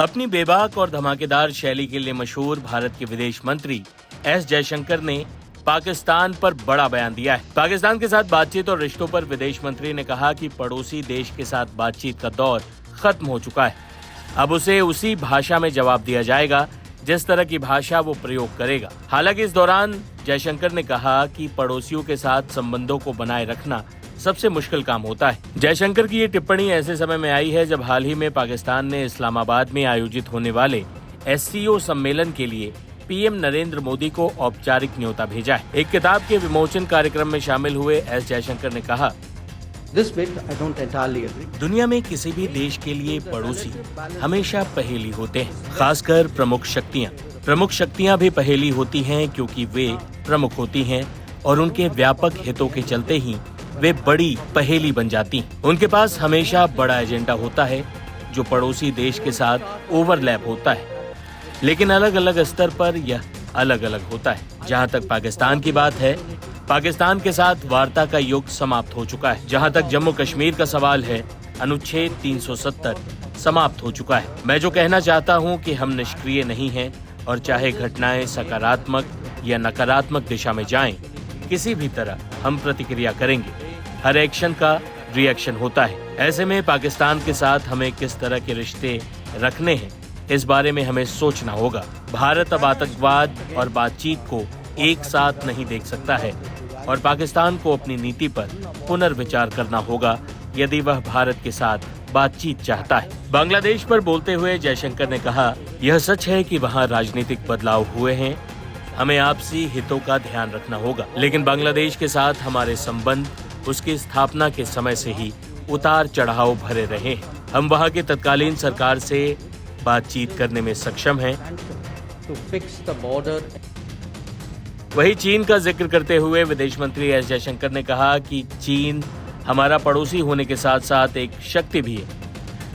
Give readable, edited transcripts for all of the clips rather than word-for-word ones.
अपनी बेबाक और धमाकेदार शैली के लिए मशहूर भारत के विदेश मंत्री एस जयशंकर ने पाकिस्तान पर बड़ा बयान दिया है। पाकिस्तान के साथ बातचीत और रिश्तों पर विदेश मंत्री ने कहा कि पड़ोसी देश के साथ बातचीत का दौर खत्म हो चुका है। अब उसे उसी भाषा में जवाब दिया जाएगा जिस तरह की भाषा वो प्रयोग करेगा। हालांकि इस दौरान जयशंकर ने कहा कि पड़ोसियों के साथ संबंधों को बनाए रखना सबसे मुश्किल काम होता है। जयशंकर की ये टिप्पणी ऐसे समय में आई है जब हाल ही में पाकिस्तान ने इस्लामाबाद में आयोजित होने वाले SCO सम्मेलन के लिए PM नरेंद्र मोदी को औपचारिक न्योता भेजा है। एक किताब के विमोचन कार्यक्रम में शामिल हुए एस जयशंकर ने कहा, दुनिया में किसी भी देश के लिए पड़ोसी हमेशा पहेली होते हैं, खासकर प्रमुख शक्तियां भी पहेली होती हैं क्योंकि वे प्रमुख होती हैं और उनके व्यापक हितों के चलते ही वे बड़ी पहेली बन जाती हैं। उनके पास हमेशा बड़ा एजेंडा होता है जो पड़ोसी देश के साथ ओवरलैप होता है, लेकिन अलग अलग स्तर पर यह अलग अलग होता है। जहां तक पाकिस्तान की बात है, पाकिस्तान के साथ वार्ता का युग समाप्त हो चुका है। जहां तक जम्मू कश्मीर का सवाल है, अनुच्छेद 370 समाप्त हो चुका है। मैं जो कहना चाहता हूं कि हम निष्क्रिय नहीं हैं और चाहे घटनाएं सकारात्मक या नकारात्मक दिशा में जाएं, किसी भी तरह हम प्रतिक्रिया करेंगे। हर एक्शन का रिएक्शन होता है। ऐसे में पाकिस्तान के साथ हमें किस तरह के रिश्ते रखने हैं, इस बारे में हमें सोचना होगा। भारत अब आतंकवाद और बातचीत को एक साथ नहीं देख सकता है और पाकिस्तान को अपनी नीति पर पुनर्विचार करना होगा यदि वह भारत के साथ बातचीत चाहता है। बांग्लादेश पर बोलते हुए जयशंकर ने कहा, यह सच है कि वहाँ राजनीतिक बदलाव हुए हैं, हमें आपसी हितों का ध्यान रखना होगा, लेकिन बांग्लादेश के साथ हमारे संबंध उसकी स्थापना के समय से ही उतार चढ़ाव भरे रहे हैं। हम वहाँ की तत्कालीन सरकार से बातचीत करने में सक्षम हैं। वही चीन का जिक्र करते हुए विदेश मंत्री एस जयशंकर ने कहा कि चीन हमारा पड़ोसी होने के साथ साथ एक शक्ति भी है।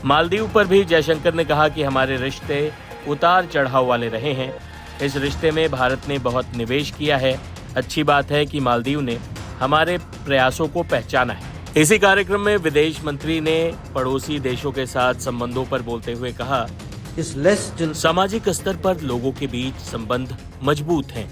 मालदीव पर भी जयशंकर ने कहा कि हमारे रिश्ते उतार चढ़ाव वाले रहे हैं। इस रिश्ते में भारत ने बहुत निवेश किया है। अच्छी बात है कि मालदीव ने हमारे प्रयासों को पहचाना है। इसी कार्यक्रम में विदेश मंत्री ने पड़ोसी देशों के साथ संबंधों पर बोलते हुए कहा, सामाजिक स्तर पर लोगों के बीच संबंध मजबूत हैं।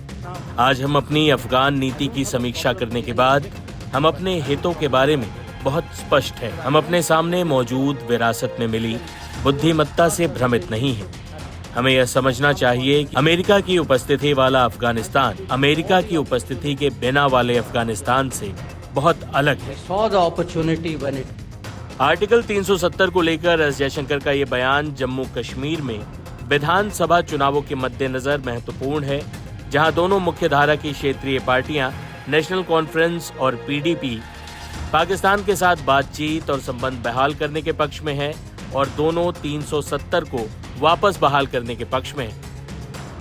आज हम अपनी अफगान नीति की समीक्षा करने के बाद हम अपने हितों के बारे में बहुत स्पष्ट हैं। हम अपने सामने मौजूद विरासत में मिली बुद्धिमत्ता से भ्रमित नहीं हैं। हमें यह समझना चाहिए कि अमेरिका की उपस्थिति वाला अफगानिस्तान अमेरिका की उपस्थिति के बिना वाले अफगानिस्तान से बहुत अलग है। आर्टिकल 370 को लेकर एस जयशंकर का ये बयान जम्मू कश्मीर में विधानसभा चुनावों के मद्देनजर महत्वपूर्ण है, जहां दोनों मुख्य धारा की क्षेत्रीय पार्टियां नेशनल कॉन्फ्रेंस और PDP पाकिस्तान के साथ बातचीत और संबंध बहाल करने के पक्ष में है और दोनों 370 को वापस बहाल करने के पक्ष में है।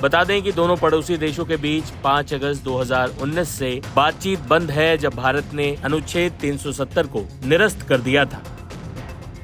बता दें कि दोनों पड़ोसी देशों के बीच 5 अगस्त 2019 से बातचीत बंद है, जब भारत ने अनुच्छेद 370 को निरस्त कर दिया था।